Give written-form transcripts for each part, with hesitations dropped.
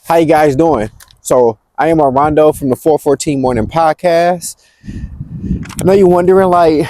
How you guys doing? So I am Armando from the 414 Morning Podcast. I know you're wondering, like,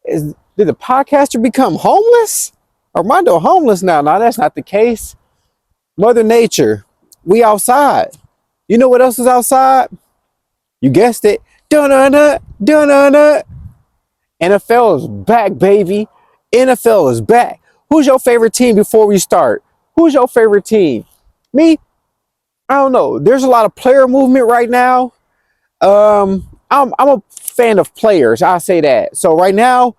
did the podcaster become homeless? Armando homeless now? No, that's not the case. Mother Nature, we outside. You know what else is outside? You guessed it. Dun-dun-dun, dun-dun-dun. NFL is back, baby. NFL is back. Who's your favorite team before we start? Who's your favorite team? Me? I don't know. There's a lot of player movement right now. I'm a fan of players. I'll say that. So right now,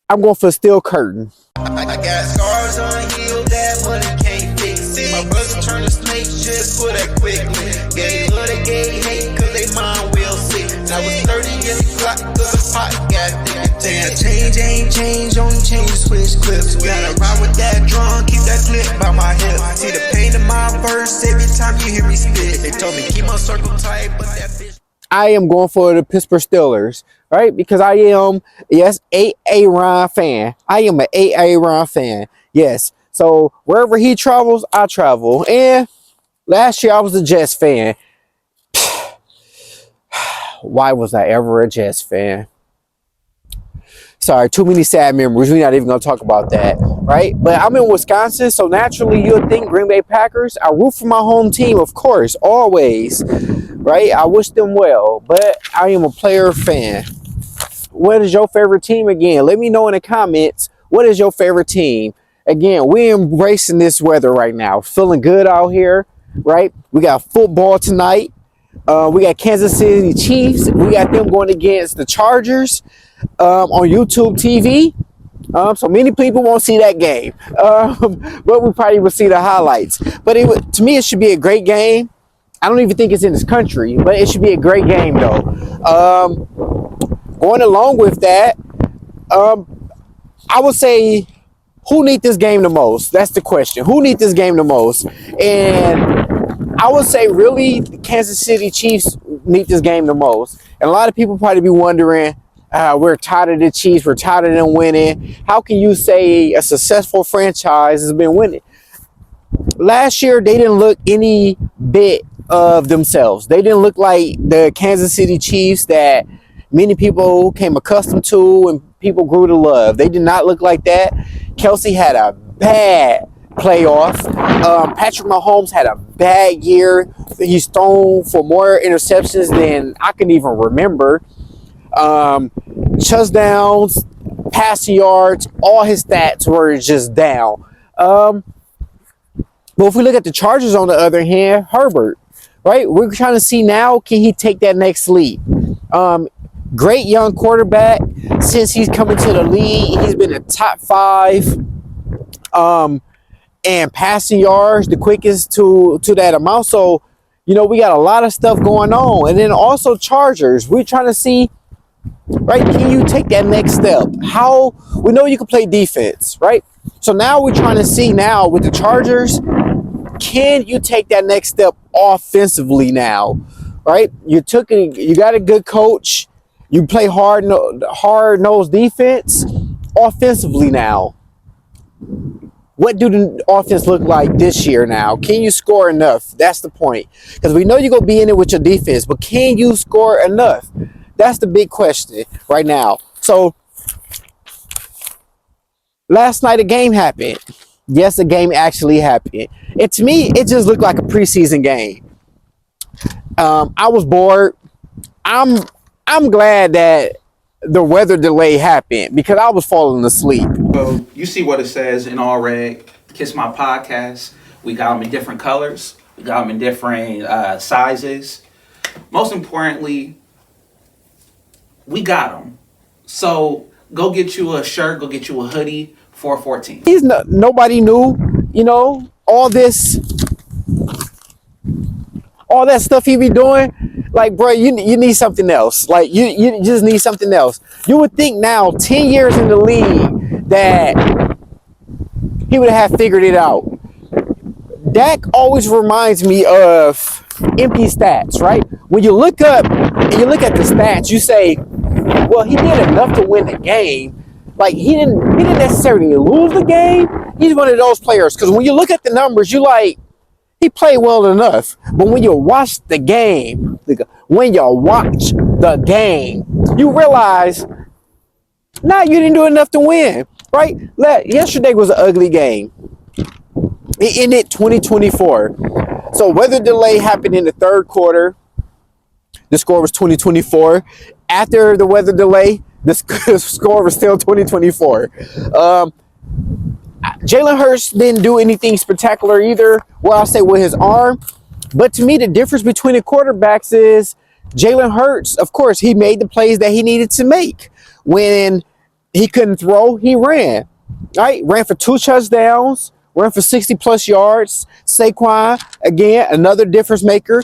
I'm going for Steel Curtain. I got scars on heel that money can't fix it. My brother turned a snake just for that quickly. Gay love they gay hate cause they mind will sick. I was 30 in the clock cause the pot got thick. Damn, change ain't change, only change switch clips. Gotta ride with that drum, keep that clip by my hip. See the pain in my verse every time you hear me spit. They told me keep my circle tight, but that bitch. I am going for the Pittsburgh Steelers, right? Because I am, yes, a Ron fan. I am an a Ron fan, yes. So wherever he travels, I travel. And last year I was a Jets fan. Why was I ever a Jets fan? Sorry, too many sad memories. We're not even going to talk about that, right? But I'm in Wisconsin, so naturally you'll think Green Bay Packers. I root for my home team, of course, always, right? I wish them well, but I am a player fan. What is your favorite team again? Let me know in the comments. What is your favorite team? Again, we're embracing this weather right now. Feeling good out here, right? We got football tonight. We got Kansas City Chiefs. We got them going against the Chargers on YouTube TV. So many people won't see that game, but we probably will see the highlights. But to me, it should be a great game. I don't even think it's in this country, but it should be a great game, though. Going along with that, I would say, who needs this game the most? That's the question. Who needs this game the most? And I would say, really, the Kansas City Chiefs need this game the most. And a lot of people probably be wondering, we're tired of the Chiefs. We're tired of them winning. How can you say a successful franchise has been winning? Last year, they didn't look any bit of themselves. They didn't look like the Kansas City Chiefs that many people came accustomed to and people grew to love. They did not look like that. Kelsey had a bad playoff. Patrick Mahomes had a bad year. He's thrown for more interceptions than I can even remember. Touchdowns, passing yards, all his stats were just down. But if we look at the Chargers on the other hand, Herbert, right? We're trying to see now, can he take that next leap? Great young quarterback. Since he's coming to the league, he's been a top 5 and passing yards, the quickest to that amount. So, you know, we got a lot of stuff going on. And then also Chargers, we're trying to see, right, can you take that next step? How, we know you can play defense, right? So now we're trying to see now with the Chargers, can you take that next step offensively now, right? You got a good coach. You play hard-nosed defense offensively now. What do the offense look like this year now? Can you score enough? That's the point. Because we know you're going to be in it with your defense, but can you score enough? That's the big question right now. So, last night a game happened. Yes, a game actually happened. And to me, it just looked like a preseason game. I was bored. I'm glad that the weather delay happened because I was falling asleep. So you see what it says in all red. Kiss My Podcast. We got them in different colors. We got them in different sizes. Most importantly, we got them. So go get you a shirt. Go get you a hoodie. 414. Nobody knew, you know, all that stuff he be doing. Like, bro, you need something else. Like, you just need something else. You would think now, 10 years in the league, that he would have figured it out. Dak always reminds me of empty stats, right? When you look up and you look at the stats, you say, well, he did enough to win the game. Like, he didn't necessarily lose the game. He's one of those players. Because when you look at the numbers, you like, he played well enough. But when you watch the game, you realize, nah, you didn't do enough to win, right? Yesterday was an ugly game. It ended 2024. So weather delay happened in the third quarter. The score was 2024. After the weather delay, the score was still 2024. Jalen Hurts didn't do anything spectacular either. Well, I'll say with his arm. But to me, the difference between the quarterbacks is Jalen Hurts, of course, he made the plays that he needed to make. When he couldn't throw, he ran. Right? Ran for 2 touchdowns, ran for 60 plus yards. Saquon, again, another difference maker.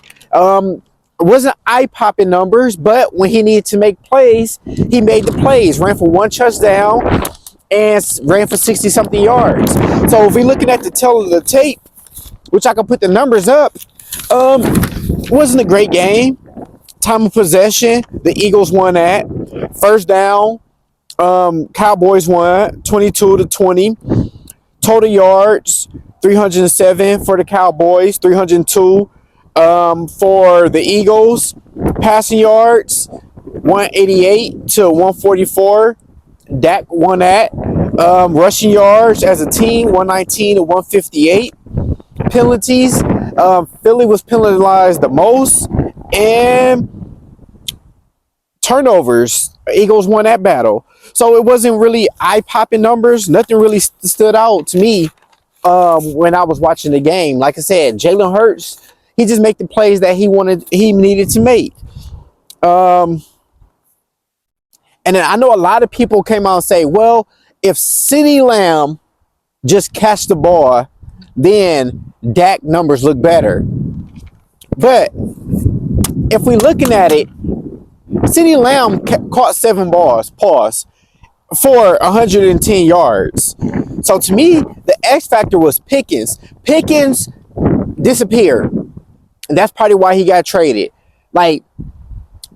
Wasn't eye-popping numbers, but when he needed to make plays, he made the plays. Ran for 1 touchdown and ran for 60-something yards. So if we're looking at the tape, which I can put the numbers up, wasn't a great game. Time of possession, the Eagles won that. First down, Cowboys won 22-20. Total yards, 307 for the Cowboys, 302 for the Eagles. Passing yards, 188-144. Dak won that. Rushing yards as a team, 119-158. Penalties, Philly was penalized the most. And turnovers, Eagles won that battle. So it wasn't really eye-popping numbers. Nothing really stood out to me when I was watching the game. Like I said, Jalen Hurts, he just made the plays that he needed to make. And then I know a lot of people came out and say, well, if CeeDee Lamb just catch the ball, then Dak numbers look better. But if we're looking at it, CeeDee Lamb caught 7 balls, for 110 yards. So to me, the X factor was Pickens. Pickens disappeared. And that's probably why he got traded. Like,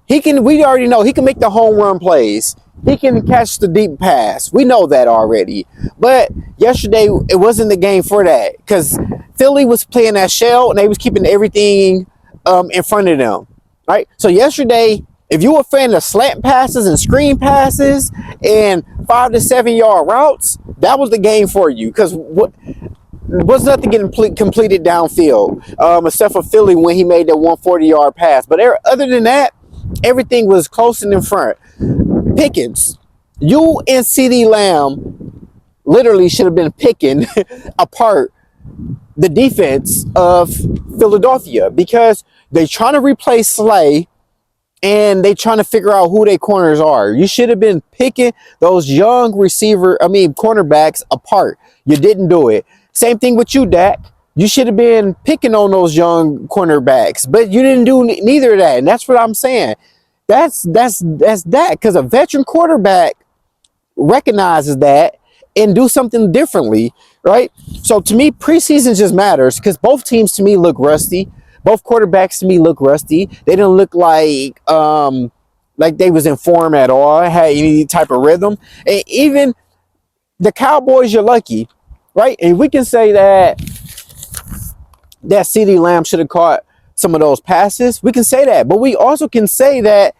we already know he can make the home run plays. He can catch the deep pass. We know that already. But yesterday, it wasn't the game for that. Because Philly was playing that shell and they was keeping everything in front of them. Right? So yesterday, if you were a fan of slant passes and screen passes and 5 to 7 yard routes, that was the game for you. Because was nothing getting completed downfield, except for Philly when he made that 140-yard pass. But other than that, everything was close and in front. Pickens, you and CeeDee Lamb literally should have been picking apart the defense of Philadelphia because they're trying to replace Slay and they trying to figure out who their corners are. You should have been picking those young cornerbacks apart. You didn't do it. Same thing with you, Dak. You should have been picking on those young cornerbacks, but you didn't do neither of that. And that's what I'm saying. That's that, because a veteran quarterback recognizes that and do something differently, right? So to me, preseason just matters because both teams to me look rusty. Both quarterbacks to me look rusty. They didn't look like they was in form at all, had any type of rhythm. And even the Cowboys, you're lucky, right? And we can say that CeeDee Lamb should have caught some of those passes. We can say that. But we also can say that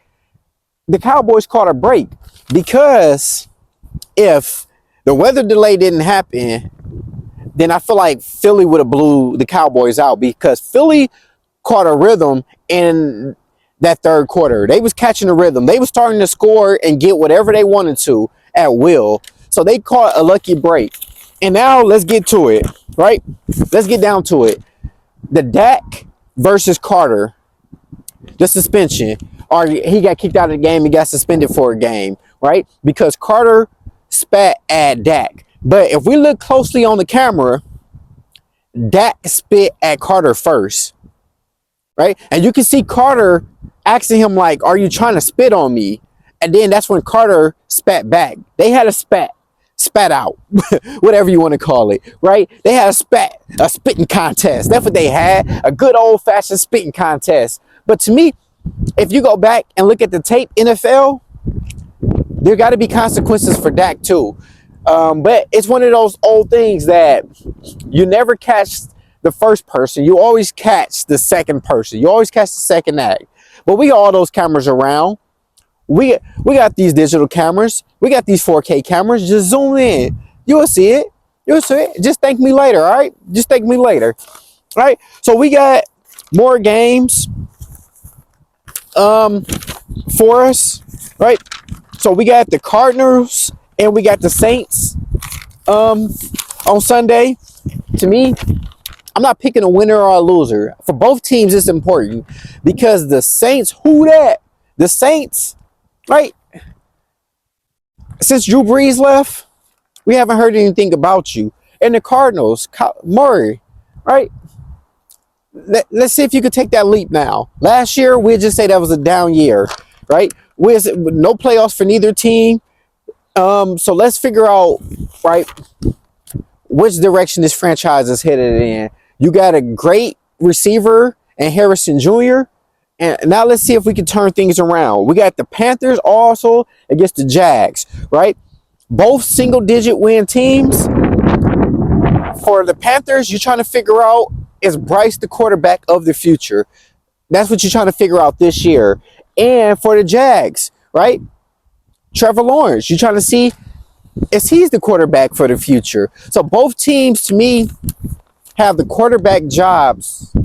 the Cowboys caught a break because if the weather delay didn't happen, then I feel like Philly would have blew the Cowboys out because Philly caught a rhythm in that third quarter. They was catching a rhythm. They was starting to score and get whatever they wanted to at will. So they caught a lucky break. And now let's get to it, right? Let's get down to it. The Dak versus Carter, the suspension, or he got kicked out of the game. He got suspended for a game, right? Because Carter spat at Dak. But if we look closely on the camera, Dak spit at Carter first, right? And you can see Carter asking him like, "Are you trying to spit on me?" And then that's when Carter spat back. They had a spat out, whatever you want to call it, right? They had a spitting contest. That's what they had, a good old-fashioned spitting contest. But to me, if you go back and look at the tape, NFL, there got to be consequences for Dak too. But it's one of those old things that you never catch the first person. You always catch the second person. You always catch the second act. But we got all those cameras around. We got these digital cameras. We got these 4K cameras. Just zoom in. You'll see it. You'll see it. Just thank me later, all right? Just thank me later. All right? So we got more games for us, right? So we got the Cardinals and we got the Saints on Sunday. To me, I'm not picking a winner or a loser. For both teams, it's important because the Saints, who that? The Saints, right? Since Drew Brees left, we haven't heard anything about you. And the Cardinals, Murray, right? Let's see if you could take that leap now. Last year, we'd just say that was a down year, right? With no playoffs for neither team. So let's figure out, right, which direction this franchise is headed in. You got a great receiver and Harrison Jr. And now let's see if we can turn things around. We got the Panthers also against the Jags, right? Both single-digit win teams. For the Panthers, you're trying to figure out, is Bryce the quarterback of the future? That's what you're trying to figure out this year. And for the Jags, right? Trevor Lawrence, you're trying to see, is he's the quarterback for the future? So both teams, to me, have the quarterback jobs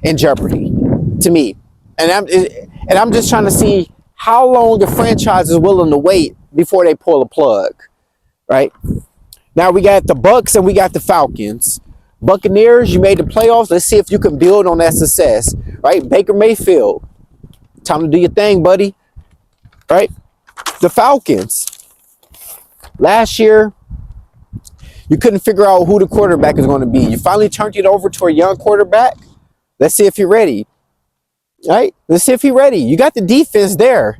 in jeopardy, to me. And I'm just trying to see how long the franchise is willing to wait before they pull a plug, right? Now we got the Bucks and we got the Falcons. Buccaneers, you made the playoffs. Let's see if you can build on that success, right? Baker Mayfield, time to do your thing, buddy, right? The Falcons, last year, you couldn't figure out who the quarterback is going to be. You finally turned it over to a young quarterback. Let's see if you're ready, right? Let's see if you're ready. You got the defense there,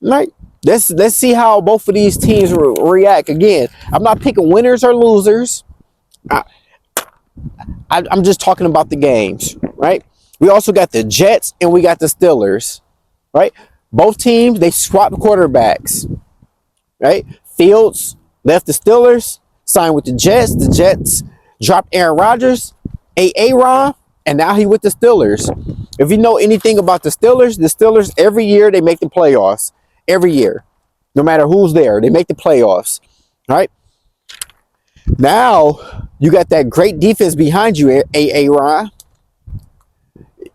right? Let's see how both of these teams react. Again, I'm not picking winners or losers. I'm just talking about the games, right? We also got the Jets and we got the Steelers, right? Both teams, they swapped quarterbacks, right? Fields left the Steelers, signed with the Jets. The Jets dropped Aaron Rodgers, Aaron, and now he with the Steelers. If you know anything about the Steelers every year they make the playoffs. Every year. No matter who's there, they make the playoffs, right? Now, you got that great defense behind you, Aaron.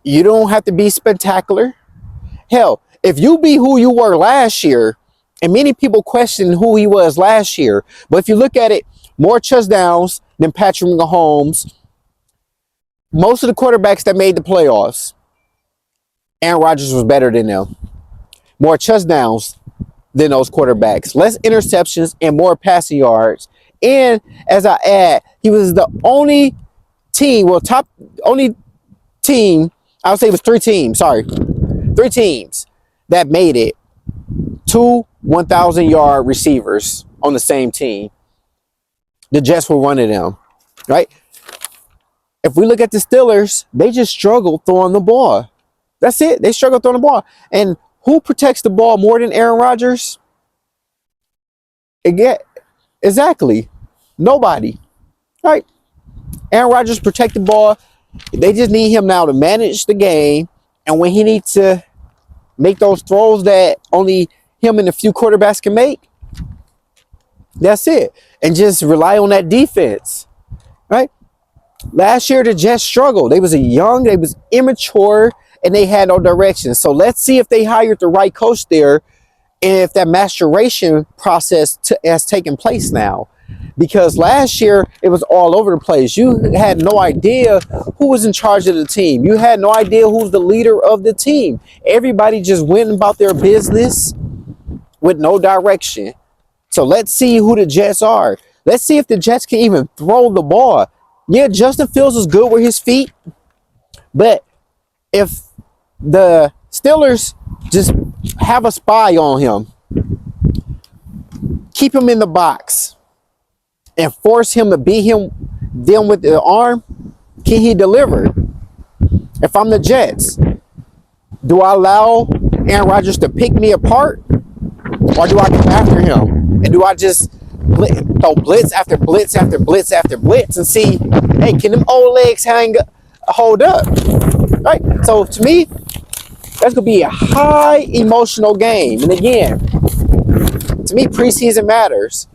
You don't have to be spectacular. Hell, if you be who you were last year, and many people question who he was last year, but if you look at it, more touchdowns than Patrick Mahomes, most of the quarterbacks that made the playoffs, Aaron Rodgers was better than them. More touchdowns than those quarterbacks, less interceptions and more passing yards. And as I add, he was the only team, only team, I would say it was 3 teams that made it 2 1,000-yard receivers on the same team. The Jets were one of them, right? If we look at the Steelers, they just struggle throwing the ball. That's it. They struggle throwing the ball. And who protects the ball more than Aaron Rodgers? Exactly. Nobody. Right? Aaron Rodgers protect the ball. They just need him now to manage the game. And when he needs to make those throws that only him and a few quarterbacks can make, that's it. And just rely on that defense. Right? Last year, the Jets struggled. They was immature, and they had no direction. So let's see if they hired the right coach there and if that maturation process has taken place now. Because last year, it was all over the place. You had no idea who was in charge of the team. You had no idea who was the leader of the team. Everybody just went about their business with no direction. So let's see who the Jets are. Let's see if the Jets can even throw the ball. Yeah, Justin Fields is good with his feet. But if the Steelers just have a spy on him, keep him in the box, and force him to beat them with the arm, can he deliver? If I'm the Jets, do I allow Aaron Rodgers to pick me apart, or do I come after him? And do I just throw blitz after blitz after blitz after blitz and see, hey, can them old legs hold up? Right? So to me, that's gonna be a high emotional game. And again, to me, preseason matters.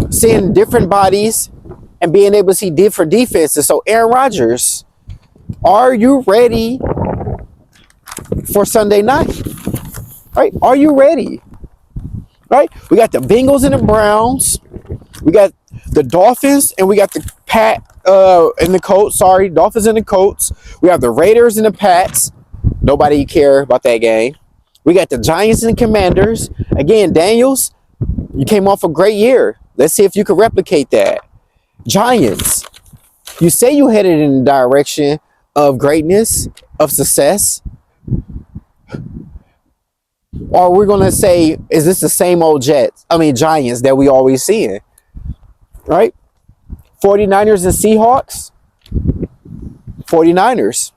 Seeing different bodies and being able to see different defenses. So Aaron Rodgers, are you ready for Sunday night? Right? Are you ready? Right? We got the Bengals and the Browns. We got the Dolphins and we got the and the Colts. Sorry, Dolphins and the Colts. We have the Raiders and the Pats. Nobody care about that game. We got the Giants and the Commanders. Again, Daniels, you came off a great year. Let's see if you can replicate that. Giants, you say you headed in the direction of greatness, of success. Or we're going to say, is this the same old Giants that we always seeing? Right? 49ers and Seahawks. 49ers.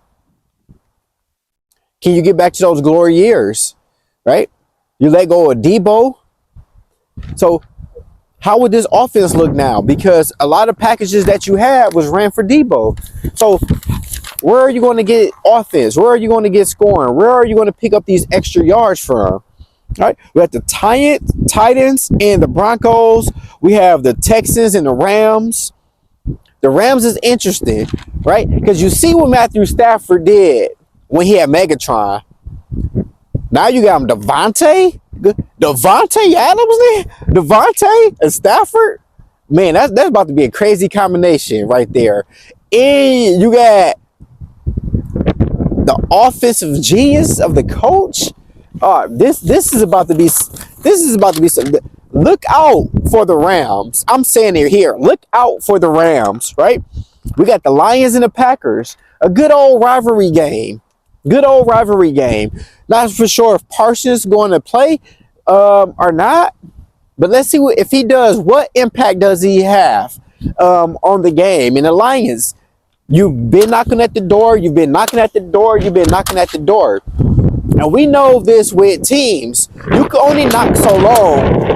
Can you get back to those glory years? Right? You let go of Debo. So how would this offense look now? Because a lot of packages that you had was ran for Debo. So where are you going to get offense? Where are you going to get scoring? Where are you going to pick up these extra yards from? All right, we have the Titans and the Broncos. We have the Texans and the Rams. The Rams is interesting, right? Because you see what Matthew Stafford did when he had Megatron. Now you got him Devontae Adams there, Devontae and Stafford. Man, that's about to be a crazy combination right there. And you got the offensive genius of the coach. This is about to be something. Look out for the Rams. I'm saying it here. Look out for the Rams, right? We got the Lions and the Packers. A good old rivalry game. Not for sure if Parsons going to play or not. But let's see if he does. What impact does he have on the game? And the Lions, you've been knocking at the door. And we know this with teams. You can only knock so long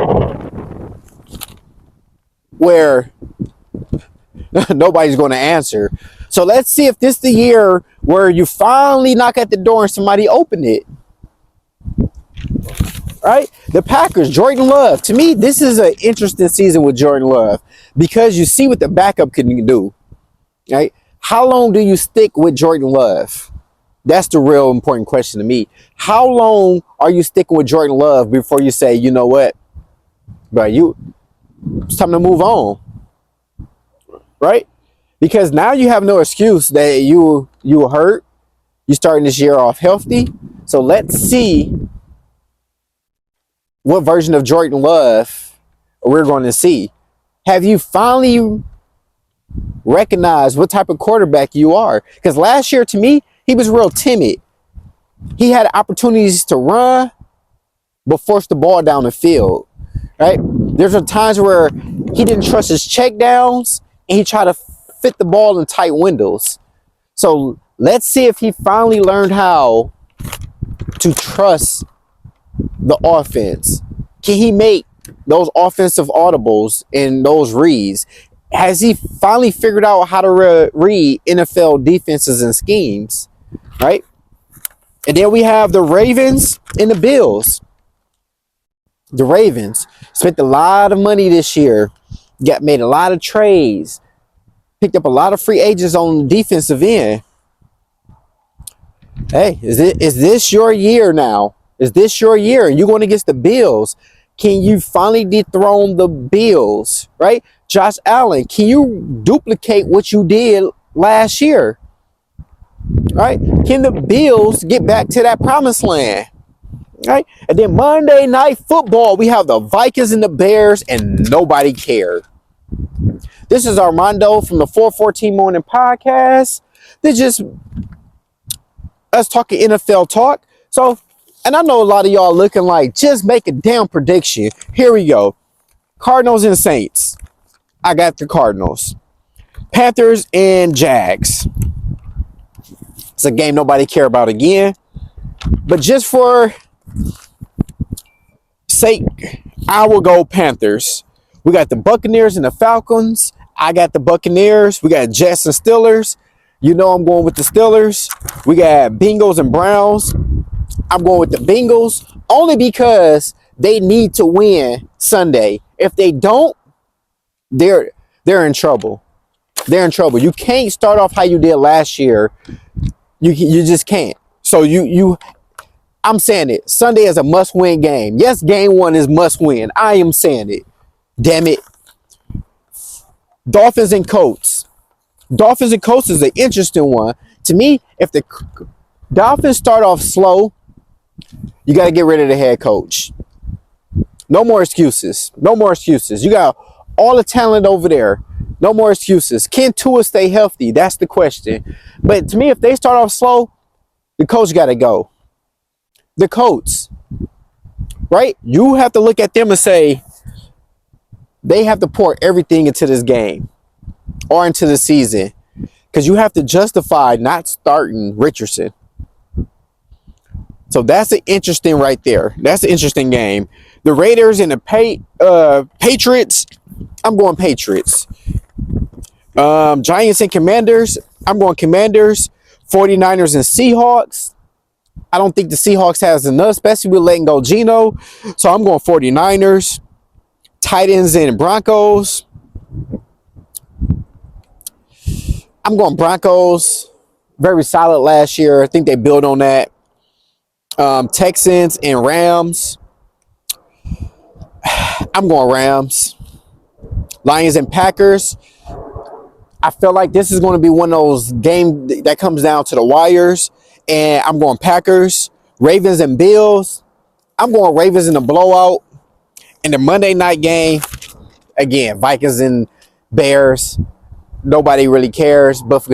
where nobody's going to answer. So let's see if this is the year where you finally knock at the door and somebody open it. Right? The Packers, Jordan Love. To me, this is an interesting season with Jordan Love because you see what the backup can do. Right? How long do you stick with Jordan Love? That's the real important question to me. How long are you sticking with Jordan Love before you say, you know what, bro, it's time to move on, right? Because now you have no excuse that you were hurt. You're starting this year off healthy. So let's see what version of Jordan Love we're going to see. Have you finally recognized what type of quarterback you are? Because last year, to me, he was real timid. He had opportunities to run, but forced the ball down the field, right? There's times where he didn't trust his check downs and he tried to fit the ball in tight windows. So let's see if he finally learned how to trust the offense. Can he make those offensive audibles and those reads? Has he finally figured out how to read NFL defenses and schemes? Right? And then we have the Ravens and the Bills. The Ravens spent a lot of money this year. Made a lot of trades. Picked up a lot of free agents on the defensive end. Hey, is this your year now? Is this your year? You're going against the Bills. Can you finally dethrone the Bills? Right? Josh Allen, can you duplicate what you did last year? Right? Can the Bills get back to that promised land? Right? And then Monday Night Football, we have the Vikings and the Bears, and nobody cared. This is Armando from the 414 Morning Podcast. This is just us talking NFL talk. So, and I know a lot of y'all looking like, just make a damn prediction. Here we go. Cardinals and Saints. I got the Cardinals. Panthers and Jags. It's a game nobody care about again. But just for sake, I will go Panthers. We got the Buccaneers and the Falcons. I got the Buccaneers. We got Jets and Steelers. You know I'm going with the Steelers. We got Bengals and Browns. I'm going with the Bengals only because they need to win Sunday. If they don't, they're in trouble. They're in trouble. You can't start off how you did last year. You just can't. So I'm saying it. Sunday is a must-win game. Yes, game 1 is must-win. I am saying it. Damn it. Dolphins and Colts. Dolphins and Colts is an interesting one. To me, if the Dolphins start off slow, you got to get rid of the head coach. No more excuses. No more excuses. You got all the talent over there. No more excuses. Can Tua stay healthy? That's the question. But to me, if they start off slow, the coach got to go. The Colts, right? You have to look at them and say, they have to pour everything into this game or into the season because you have to justify not starting Richardson. So that's an interesting right there. That's an interesting game. The Raiders and the Patriots, I'm going Patriots. Giants and Commanders, I'm going Commanders. 49ers and Seahawks, I don't think the Seahawks has enough, especially with letting go Geno. So I'm going 49ers. Titans and Broncos, I'm going Broncos. Very solid last year. I think they build on that. Texans and Rams, I'm going Rams. Lions and Packers, I feel like this is going to be one of those games that comes down to the wires, and I'm going Packers. Ravens and Bills, I'm going Ravens in a blowout. In the Monday night game, again, Vikings and Bears, nobody really cares. But for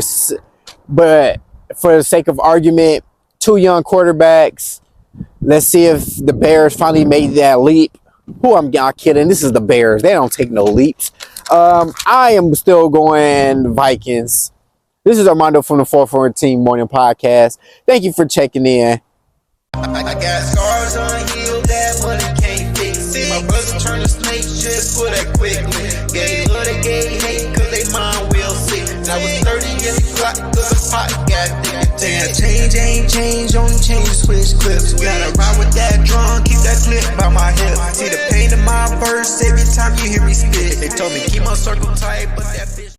the sake of argument, 2 young quarterbacks. Let's see if the Bears finally made that leap. Who I'm not kidding. This is the Bears. They don't take no leaps. I am still going Vikings. This is Armando from the 414 Team Morning Podcast. Thank you for checking in. I got scars on heels that money can't fix it. My brother turned a snake just for that quickly. Gay love, they gay hate cause they mind will sick. I was 30 in the clock cause the pot got thick. Damn, change ain't change, only change switch clips. Gotta ride with that drum, keep that clip by my hip. See the pain in my verse every time you hear me spit. They told me keep my circle tight, but that bitch